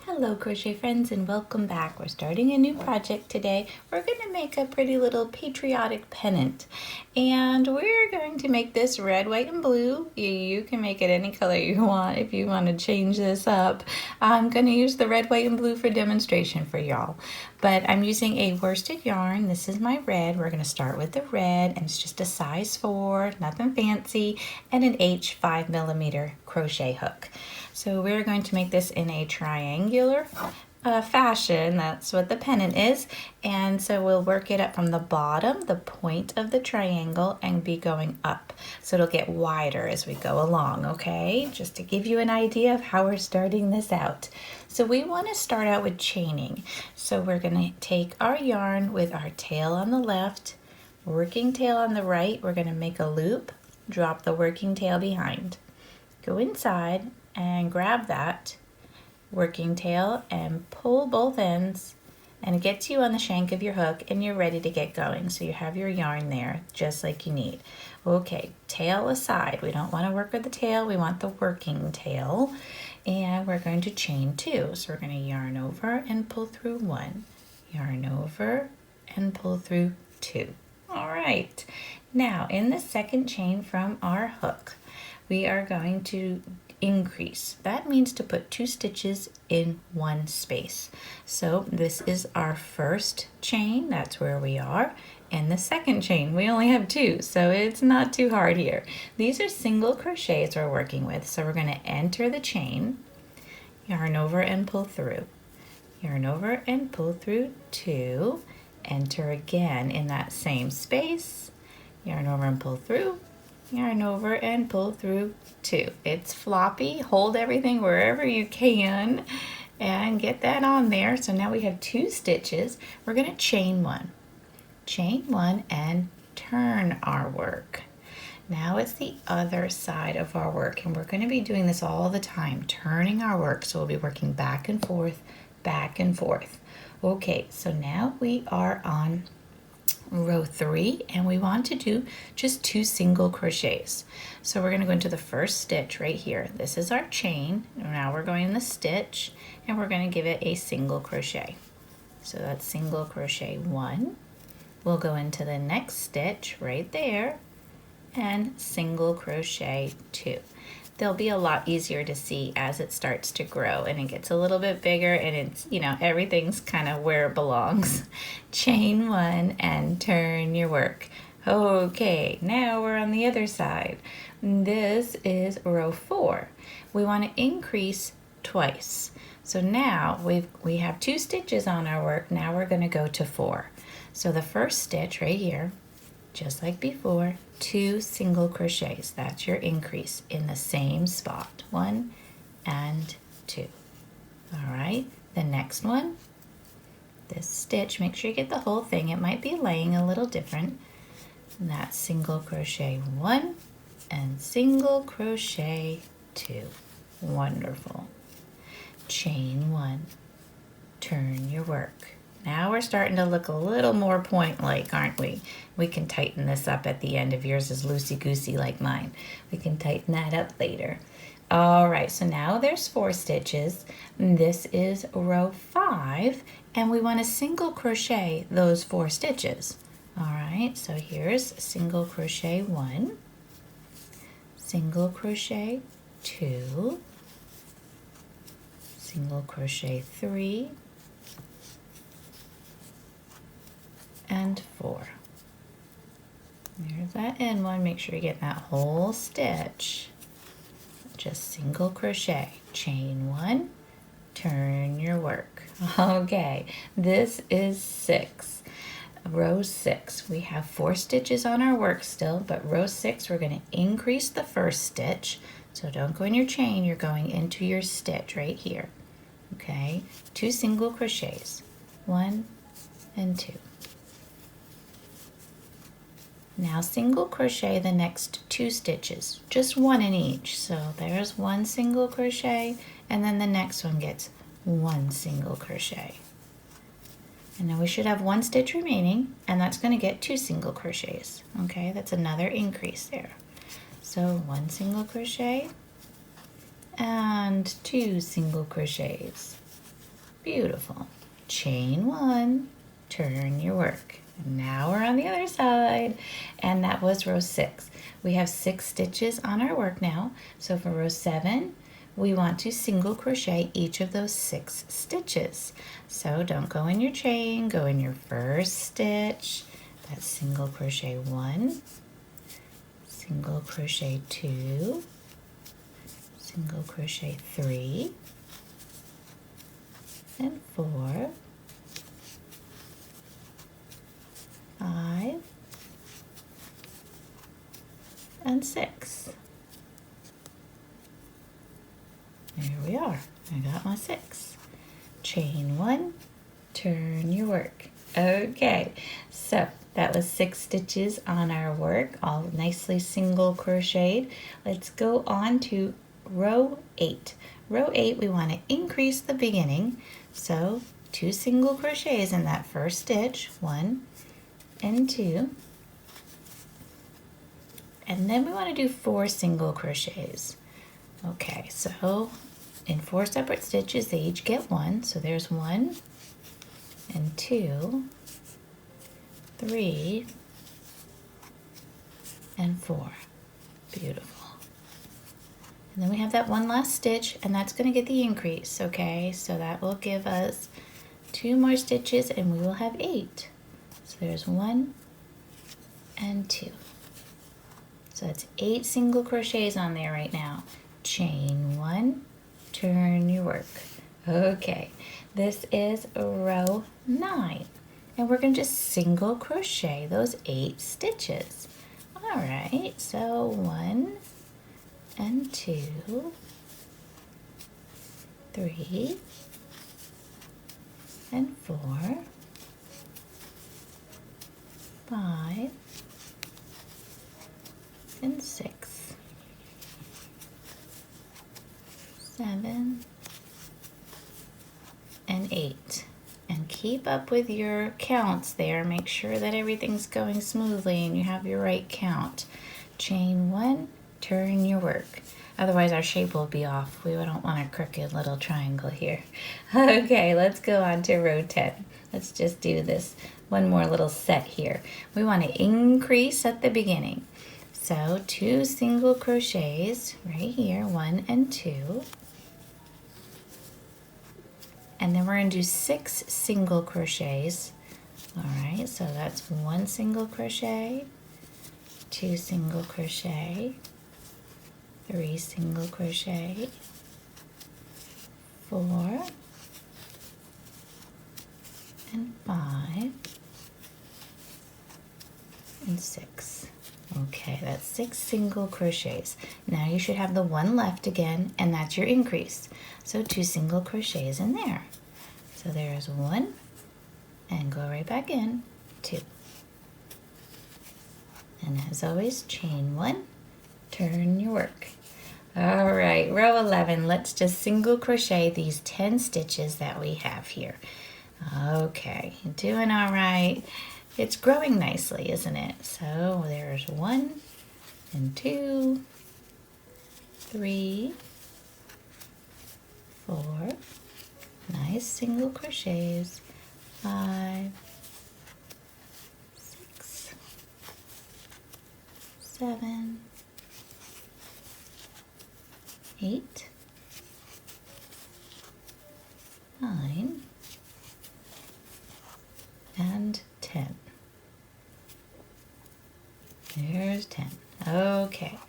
Hello crochet friends and welcome back. We're starting a new project today. We're going to make a pretty little patriotic pennant and we're going to make this red, white, and blue. You can make it any color you want if you want to change this up. I'm going to use the red, white, and blue for demonstration for y'all, but I'm using a worsted yarn. This is my red. We're going to start with the red and it's just a size 4, nothing fancy, and an H 5mm crochet hook. So we're going to make this in a triangular fashion. That's what the pennant is. And so we'll work it up from the bottom, the point of the triangle, and be going up. So it'll get wider as we go along, okay? Just to give you an idea of how we're starting this out. So we want to start out with chaining. So we're going to take our yarn with our tail on the left, working tail on the right. We're going to make a loop, drop the working tail behind. Go inside and grab that working tail and pull both ends, and it gets you on the shank of your hook and you're ready to get going. So you have your yarn there just like you need. Okay, tail aside. We don't want to work with the tail, we want the working tail. And we're going to chain 2. So we're going to yarn over and pull through 1, yarn over and pull through 2. All right, now in the second chain from our hook, we are going to increase. That means to put 2 stitches in one space. So this is our first chain, that's where we are, and the second chain, we only have 2, so it's not too hard here. These are single crochets we're working with, so we're going to enter the chain, yarn over and pull through, yarn over and pull through 2, enter again in that same space, yarn over and pull through, yarn over and pull through 2. It's floppy. Hold everything wherever you can and get that on there. So now we have 2 stitches. We're going to chain 1 and turn our work. Now it's the other side of our work, and we're going to be doing this all the time, turning our work. So we'll be working back and forth, back and forth. Okay, so now we are on row 3 and we want to do just 2 single crochets. So we're going to go into the first stitch right here. This is our chain. Now we're going in the stitch and we're going to give it a single crochet. So that's single crochet 1. We'll go into the next stitch right there and single crochet 2. They'll be a lot easier to see as it starts to grow and it gets a little bit bigger and it's, everything's kind of where it belongs. Chain 1 and turn your work. Okay, now we're on the other side. This is row 4. We want to increase twice. So now we have 2 stitches on our work. Now we're going to go to 4. So the first stitch right here, just like before, 2 single crochets. That's your increase in the same spot. 1 and 2. All right, the next one, this stitch, make sure you get the whole thing. It might be laying a little different. And that's single crochet 1 and single crochet 2. Wonderful. Chain 1, turn your work. Now we're starting to look a little more point-like, aren't we? We can tighten this up at the end if yours is loosey-goosey like mine. We can tighten that up later. All right, so now there's 4 stitches. This is row 5, and we want to single crochet those 4 stitches. All right, so here's single crochet 1, single crochet 2, single crochet 3, and 4. There's that end one. Make sure you get that whole stitch. Just single crochet, chain 1, turn your work. Okay, this is 6. Row 6. We have 4 stitches on our work still, but row 6 we're going to increase the first stitch. So don't go in your chain, you're going into your stitch right here. Okay, 2 single crochets, 1 and 2. Now single crochet the next 2 stitches, just 1 in each. So there's 1 single crochet and then the next one gets 1 single crochet. And now we should have 1 stitch remaining and that's going to get 2 single crochets. Okay, that's another increase there. So 1 single crochet and 2 single crochets. Beautiful. Chain 1, turn your work. Now we're on the other side, and that was row 6. We have 6 stitches on our work now. So for row 7, we want to single crochet each of those 6 stitches. So don't go in your chain, go in your first stitch. That's single crochet 1, single crochet 2, single crochet 3, and 4, 5, and 6. There we are. I got my 6. Chain 1, turn your work. Okay, so that was 6 stitches on our work, all nicely single crocheted. Let's go on to row 8. Row 8, we want to increase the beginning, so 2 single crochets in that first stitch, 1 and 2, and then we want to do 4 single crochets. Okay, so in 4 separate stitches they each get 1, so there's 1 and 2, 3, and 4. Beautiful. And then we have that one last stitch, and that's going to get the increase, okay? So that will give us 2 more stitches, and we will have 8. So there's 1 and 2. So that's 8 single crochets on there right now. Chain 1, turn your work. Okay, this is row 9. And we're going to just single crochet those 8 stitches. All right, so 1 and 2, 3, and 4, 5, and 6, 7, and 8. And keep up with your counts there. Make sure that everything's going smoothly and you have your right count. Chain 1, turn your work. Otherwise our shape will be off. We don't want a crooked little triangle here. Okay, let's go on to row 10. Let's just do this one more little set here. We want to increase at the beginning. So 2 single crochets right here, 1 and 2. And then we're going to do 6 single crochets. All right, so that's 1 single crochet, 2 single crochet, 3 single crochet, 4, and 5, and 6. Okay, that's 6 single crochets. Now you should have the 1 left again, and that's your increase. So 2 single crochets in there. So there's 1, and go right back in, 2. And as always, chain 1, turn your work. All right, row 11, let's just single crochet these 10 stitches that we have here. Okay, you're doing all right. It's growing nicely, isn't it? So there's 1 and 2, 3, 4, nice single crochets, 5, 6, 7, 8, 9, and 10. There's 10. Okay,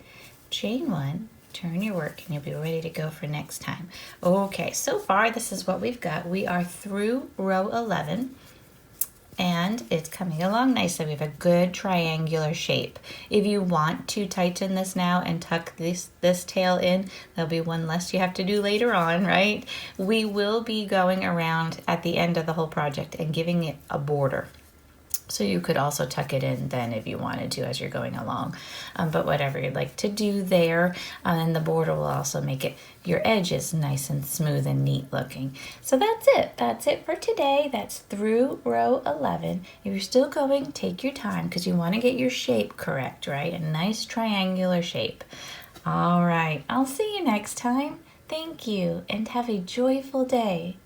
chain 1, turn your work, and you'll be ready to go for next time. Okay, so far this is what we've got. We are through row 11, and it's coming along nicely. We have a good triangular shape. If you want to tighten this now and tuck this tail in, there'll be one less you have to do later on, right? We will be going around at the end of the whole project and giving it a border. So you could also tuck it in then if you wanted to as you're going along. But whatever you'd like to do there, and the border will also make it your edges nice and smooth and neat looking. So that's it. That's it for today. That's through row 11. If you're still going, take your time because you want to get your shape correct, right? A nice triangular shape. All right, I'll see you next time. Thank you and have a joyful day.